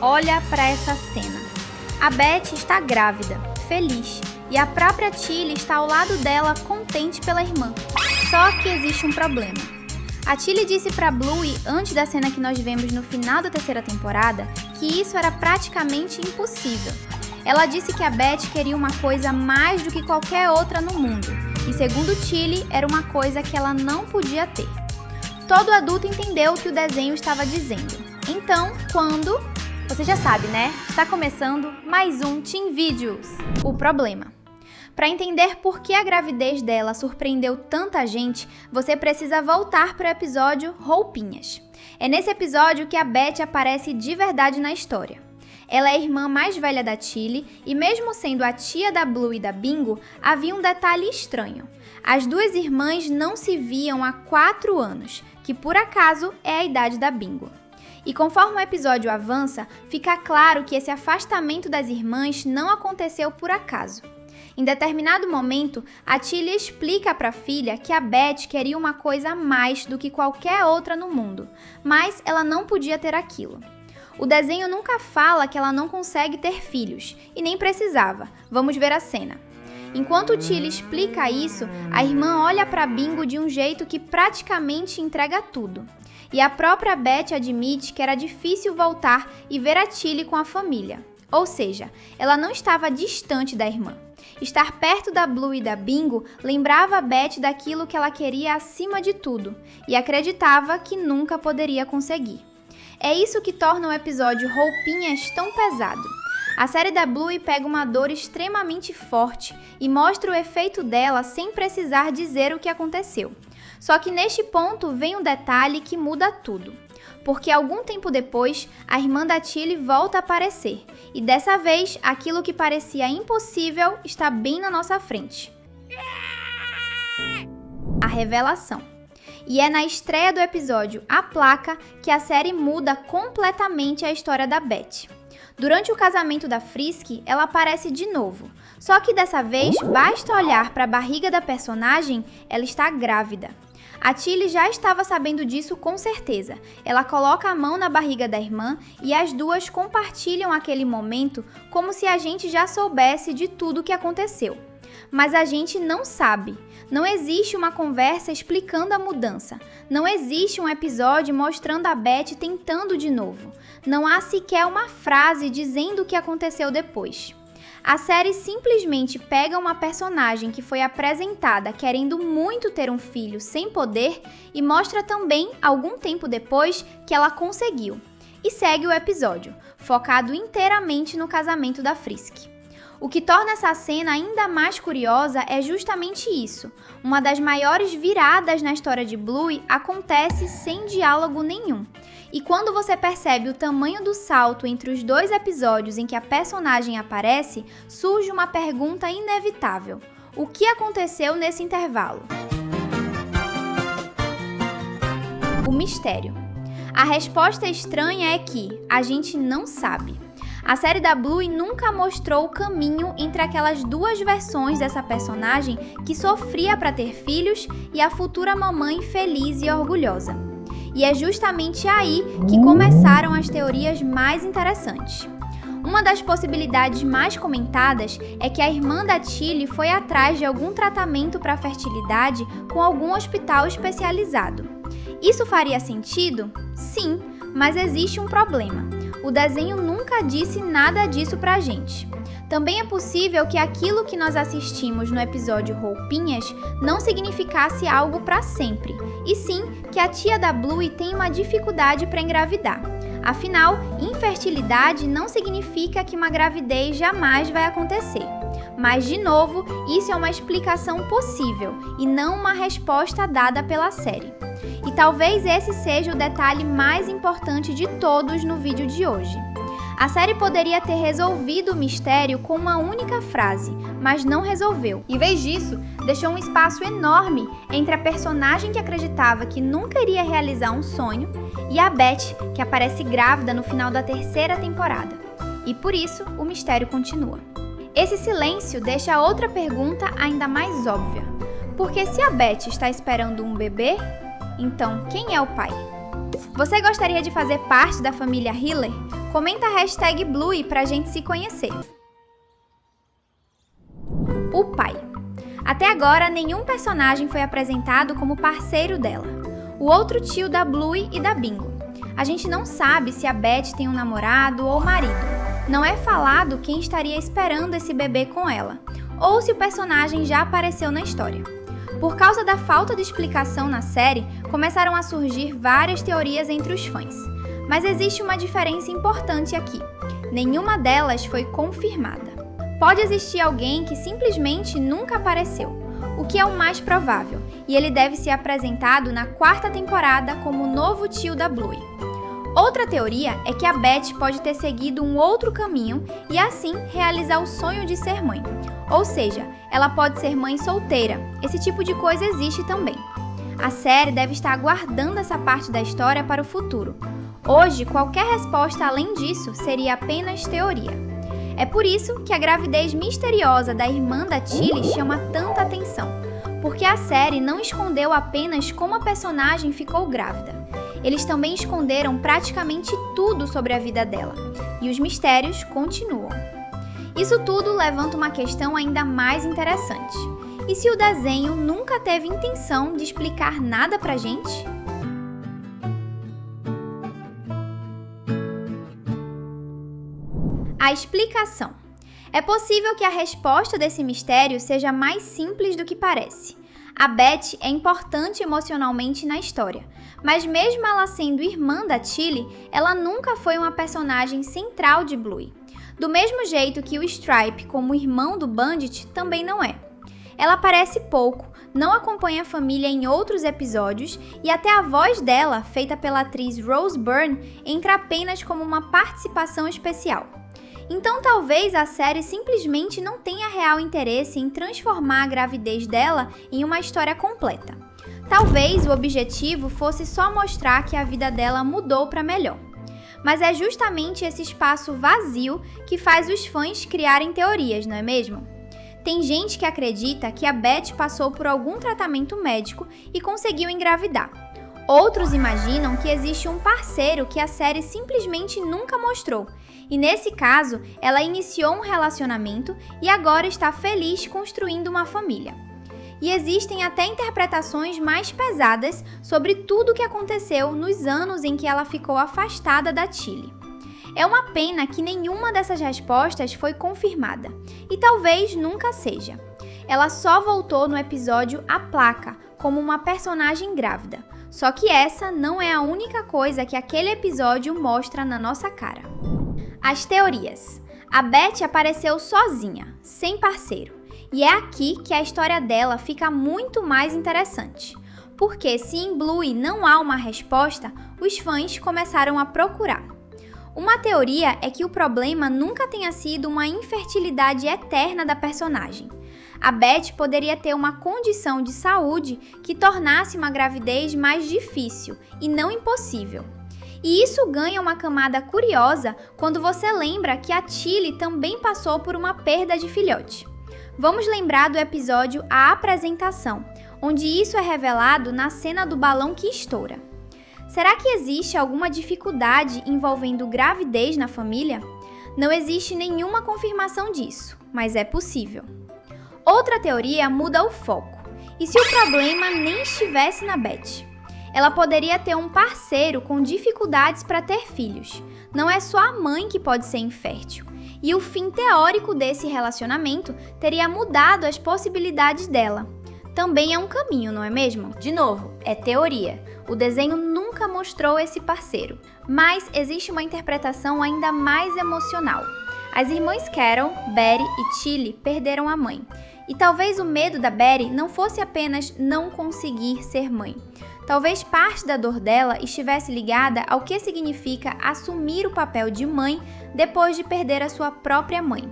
Olha para essa cena. A Beth está grávida, feliz, e a própria Tilly está ao lado dela, contente pela irmã. Só que existe um problema. A Tilly disse para Bluey, antes da cena que nós vemos no final da terceira temporada, que isso era praticamente impossível. Ela disse que a Beth queria uma coisa mais do que qualquer outra no mundo, e segundo Tilly, era uma coisa que ela não podia ter. Todo adulto entendeu o que o desenho estava dizendo. Então, quando... Você já sabe, né? Está começando mais um Teen Videos. O problema. Para entender por que a gravidez dela surpreendeu tanta gente, você precisa voltar para o episódio Roupinhas. É nesse episódio que a Beth aparece de verdade na história. Ela é a irmã mais velha da Tilly e mesmo sendo a tia da Blue e da Bingo, havia um detalhe estranho. As duas irmãs não se viam há 4 anos, que por acaso é a idade da Bingo. E conforme o episódio avança, fica claro que esse afastamento das irmãs não aconteceu por acaso. Em determinado momento, a Tilly explica para a filha que a Beth queria uma coisa a mais do que qualquer outra no mundo, mas ela não podia ter aquilo. O desenho nunca fala que ela não consegue ter filhos, e nem precisava. Vamos ver a cena. Enquanto Tilly explica isso, a irmã olha para Bingo de um jeito que praticamente entrega tudo. E a própria Beth admite que era difícil voltar e ver a Tilly com a família. Ou seja, ela não estava distante da irmã. Estar perto da Blue e da Bingo lembrava a Beth daquilo que ela queria acima de tudo e acreditava que nunca poderia conseguir. É isso que torna o episódio Roupinhas tão pesado. A série da Bluey pega uma dor extremamente forte e mostra o efeito dela sem precisar dizer o que aconteceu. Só que neste ponto vem um detalhe que muda tudo. Porque algum tempo depois, a irmã da Tilly volta a aparecer. E dessa vez, aquilo que parecia impossível está bem na nossa frente. A revelação. E é na estreia do episódio A Placa que a série muda completamente a história da Beth. Durante o casamento da Frisk, ela aparece de novo. Só que dessa vez, basta olhar para a barriga da personagem, ela está grávida. A Tilly já estava sabendo disso com certeza. Ela coloca a mão na barriga da irmã e as duas compartilham aquele momento como se a gente já soubesse de tudo o que aconteceu. Mas a gente não sabe. Não existe uma conversa explicando a mudança. Não existe um episódio mostrando a Beth tentando de novo. Não há sequer uma frase dizendo o que aconteceu depois. A série simplesmente pega uma personagem que foi apresentada querendo muito ter um filho sem poder e mostra também, algum tempo depois, que ela conseguiu. E segue o episódio, focado inteiramente no casamento da Frisk. O que torna essa cena ainda mais curiosa é justamente isso. Uma das maiores viradas na história de Bluey acontece sem diálogo nenhum. E quando você percebe o tamanho do salto entre os 2 episódios em que a personagem aparece, surge uma pergunta inevitável. O que aconteceu nesse intervalo? O mistério. A resposta estranha é que a gente não sabe. A série da Bluey nunca mostrou o caminho entre aquelas 2 versões dessa personagem que sofria para ter filhos e a futura mamãe feliz e orgulhosa. E é justamente aí que começaram as teorias mais interessantes. Uma das possibilidades mais comentadas é que a irmã da Tilly foi atrás de algum tratamento para fertilidade com algum hospital especializado. Isso faria sentido? Sim, mas existe um problema. O desenho nunca disse nada disso pra gente. Também é possível que aquilo que nós assistimos no episódio Roupinhas não significasse algo para sempre, e sim que a tia da Bluey tem uma dificuldade para engravidar. Afinal, infertilidade não significa que uma gravidez jamais vai acontecer. Mas, de novo, isso é uma explicação possível e não uma resposta dada pela série. E talvez esse seja o detalhe mais importante de todos no vídeo de hoje. A série poderia ter resolvido o mistério com uma única frase, mas não resolveu. Em vez disso, deixou um espaço enorme entre a personagem que acreditava que nunca iria realizar um sonho e a Beth, que aparece grávida no final da terceira temporada. E por isso, o mistério continua. Esse silêncio deixa outra pergunta ainda mais óbvia. Porque se a Beth está esperando um bebê, então quem é o pai? Você gostaria de fazer parte da família Hiller? Comenta a hashtag Bluey pra gente se conhecer. O pai. Até agora, nenhum personagem foi apresentado como parceiro dela. O outro tio da Bluey e da Bingo. A gente não sabe se a Beth tem um namorado ou marido. Não é falado quem estaria esperando esse bebê com ela, ou se o personagem já apareceu na história. Por causa da falta de explicação na série, começaram a surgir várias teorias entre os fãs. Mas existe uma diferença importante aqui. Nenhuma delas foi confirmada. Pode existir alguém que simplesmente nunca apareceu, o que é o mais provável, e ele deve ser apresentado na 4ª temporada como o novo tio da Bluey. Outra teoria é que a Beth pode ter seguido um outro caminho e assim realizar o sonho de ser mãe. Ou seja, ela pode ser mãe solteira. Esse tipo de coisa existe também. A série deve estar aguardando essa parte da história para o futuro. Hoje, qualquer resposta além disso seria apenas teoria. É por isso que a gravidez misteriosa da irmã da Tilly chama tanta atenção, porque a série não escondeu apenas como a personagem ficou grávida. Eles também esconderam praticamente tudo sobre a vida dela, e os mistérios continuam. Isso tudo levanta uma questão ainda mais interessante. E se o desenho nunca teve intenção de explicar nada pra gente? A explicação. É possível que a resposta desse mistério seja mais simples do que parece. A Beth é importante emocionalmente na história, mas mesmo ela sendo irmã da Tilly, ela nunca foi uma personagem central de Bluey. Do mesmo jeito que o Stripe, como irmão do Bandit, também não é. Ela aparece pouco, não acompanha a família em outros episódios e até a voz dela, feita pela atriz Rose Byrne, entra apenas como uma participação especial. Então talvez a série simplesmente não tenha real interesse em transformar a gravidez dela em uma história completa. Talvez o objetivo fosse só mostrar que a vida dela mudou para melhor. Mas é justamente esse espaço vazio que faz os fãs criarem teorias, não é mesmo? Tem gente que acredita que a Beth passou por algum tratamento médico e conseguiu engravidar. Outros imaginam que existe um parceiro que a série simplesmente nunca mostrou. E nesse caso, ela iniciou um relacionamento e agora está feliz construindo uma família. E existem até interpretações mais pesadas sobre tudo o que aconteceu nos anos em que ela ficou afastada da Tilly. É uma pena que nenhuma dessas respostas foi confirmada, e talvez nunca seja. Ela só voltou no episódio A Placa, como uma personagem grávida. Só que essa não é a única coisa que aquele episódio mostra na nossa cara. As teorias. A Beth apareceu sozinha, sem parceiro. E é aqui que a história dela fica muito mais interessante. Porque se em Bluey não há uma resposta, os fãs começaram a procurar. Uma teoria é que o problema nunca tenha sido uma infertilidade eterna da personagem. A Beth poderia ter uma condição de saúde que tornasse uma gravidez mais difícil e não impossível. E isso ganha uma camada curiosa quando você lembra que a Tilly também passou por uma perda de filhote. Vamos lembrar do episódio A Apresentação, onde isso é revelado na cena do balão que estoura. Será que existe alguma dificuldade envolvendo gravidez na família? Não existe nenhuma confirmação disso, mas é possível. Outra teoria muda o foco. E se o problema nem estivesse na Beth? Ela poderia ter um parceiro com dificuldades para ter filhos. Não é só a mãe que pode ser infértil. E o fim teórico desse relacionamento teria mudado as possibilidades dela. Também é um caminho, não é mesmo? De novo, é teoria. O desenho nunca mostrou esse parceiro. Mas existe uma interpretação ainda mais emocional. As irmãs Carol, Betty e Tilly perderam a mãe. E talvez o medo da Betty não fosse apenas não conseguir ser mãe. Talvez parte da dor dela estivesse ligada ao que significa assumir o papel de mãe depois de perder a sua própria mãe.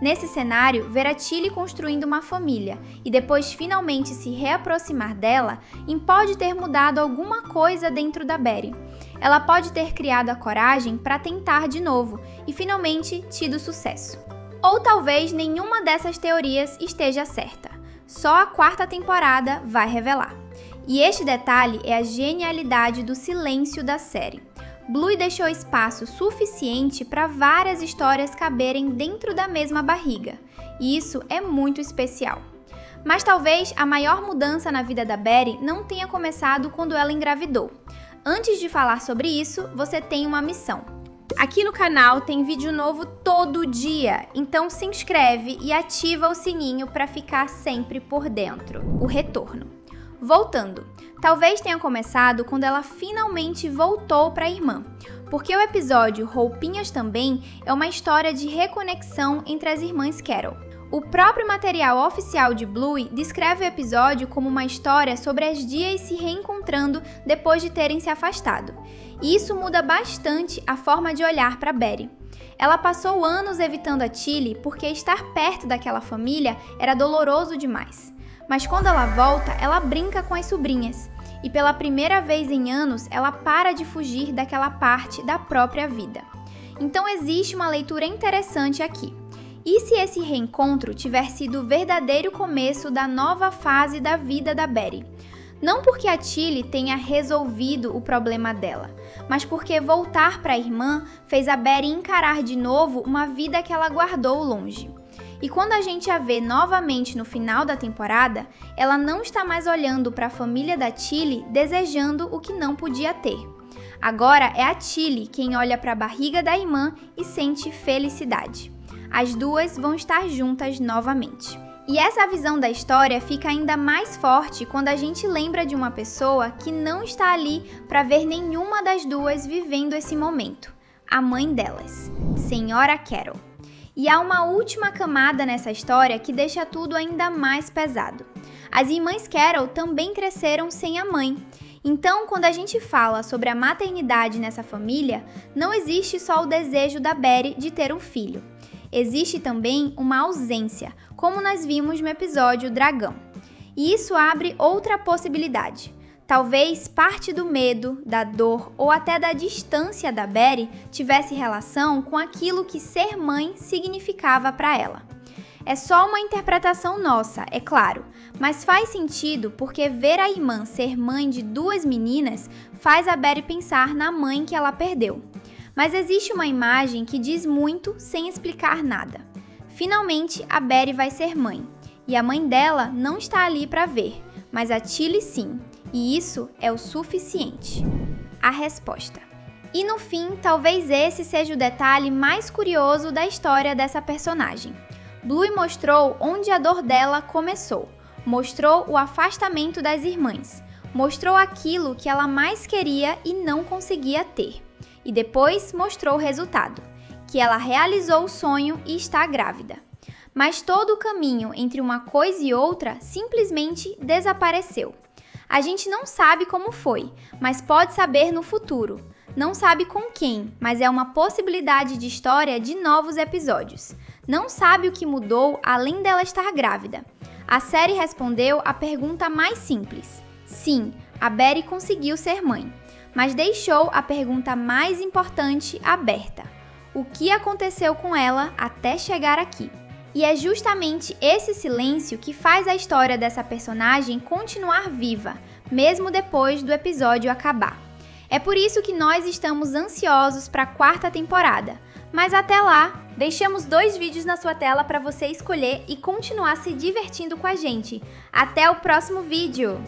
Nesse cenário, ver a Tilly construindo uma família e depois finalmente se reaproximar dela pode ter mudado alguma coisa dentro da Betty. Ela pode ter criado a coragem para tentar de novo e finalmente tido sucesso. Ou talvez nenhuma dessas teorias esteja certa. Só a 4ª temporada vai revelar. E este detalhe é a genialidade do silêncio da série. Bluey deixou espaço suficiente para várias histórias caberem dentro da mesma barriga, e isso é muito especial. Mas talvez a maior mudança na vida da Betty não tenha começado quando ela engravidou. Antes de falar sobre isso, você tem uma missão. Aqui no canal tem vídeo novo todo dia, então se inscreve e ativa o sininho para ficar sempre por dentro. O retorno. Voltando, talvez tenha começado quando ela finalmente voltou para a irmã, porque o episódio Roupinhas Também é uma história de reconexão entre as irmãs Carol. O próprio material oficial de Bluey descreve o episódio como uma história sobre as Dias se reencontrando depois de terem se afastado. E isso muda bastante a forma de olhar para Betty. Ela passou anos evitando a Tilly porque estar perto daquela família era doloroso demais. Mas quando ela volta, ela brinca com as sobrinhas. E pela primeira vez em anos, ela para de fugir daquela parte da própria vida. Então existe uma leitura interessante aqui. E se esse reencontro tiver sido o verdadeiro começo da nova fase da vida da Betty? Não porque a Tilly tenha resolvido o problema dela, mas porque voltar para a irmã fez a Betty encarar de novo uma vida que ela guardou longe. E quando a gente a vê novamente no final da temporada, ela não está mais olhando para a família da Tilly desejando o que não podia ter. Agora é a Tilly quem olha para a barriga da irmã e sente felicidade. As duas vão estar juntas novamente. E essa visão da história fica ainda mais forte quando a gente lembra de uma pessoa que não está ali para ver nenhuma das duas vivendo esse momento. A mãe delas, Senhora Carol. E há uma última camada nessa história que deixa tudo ainda mais pesado. As irmãs Carol também cresceram sem a mãe. Então, quando a gente fala sobre a maternidade nessa família, não existe só o desejo da Betty de ter um filho. Existe também uma ausência, como nós vimos no episódio Dragão. E isso abre outra possibilidade. Talvez parte do medo, da dor ou até da distância da Betty tivesse relação com aquilo que ser mãe significava para ela. É só uma interpretação nossa, é claro, mas faz sentido porque ver a irmã ser mãe de duas meninas faz a Betty pensar na mãe que ela perdeu. Mas existe uma imagem que diz muito sem explicar nada. Finalmente, a Betty vai ser mãe, e a mãe dela não está ali para ver, mas a Tilly sim. E isso é o suficiente. A resposta. E no fim, talvez esse seja o detalhe mais curioso da história dessa personagem. Bluey mostrou onde a dor dela começou, mostrou o afastamento das irmãs, mostrou aquilo que ela mais queria e não conseguia ter. E depois mostrou o resultado, que ela realizou o sonho e está grávida. Mas todo o caminho entre uma coisa e outra simplesmente desapareceu. A gente não sabe como foi, mas pode saber no futuro. Não sabe com quem, mas é uma possibilidade de história de novos episódios. Não sabe o que mudou além dela estar grávida. A série respondeu a pergunta mais simples. Sim, a Betty conseguiu ser mãe, mas deixou a pergunta mais importante aberta. O que aconteceu com ela até chegar aqui? E é justamente esse silêncio que faz a história dessa personagem continuar viva, mesmo depois do episódio acabar. É por isso que nós estamos ansiosos para a 4ª temporada. Mas até lá, deixamos 2 vídeos na sua tela para você escolher e continuar se divertindo com a gente. Até o próximo vídeo!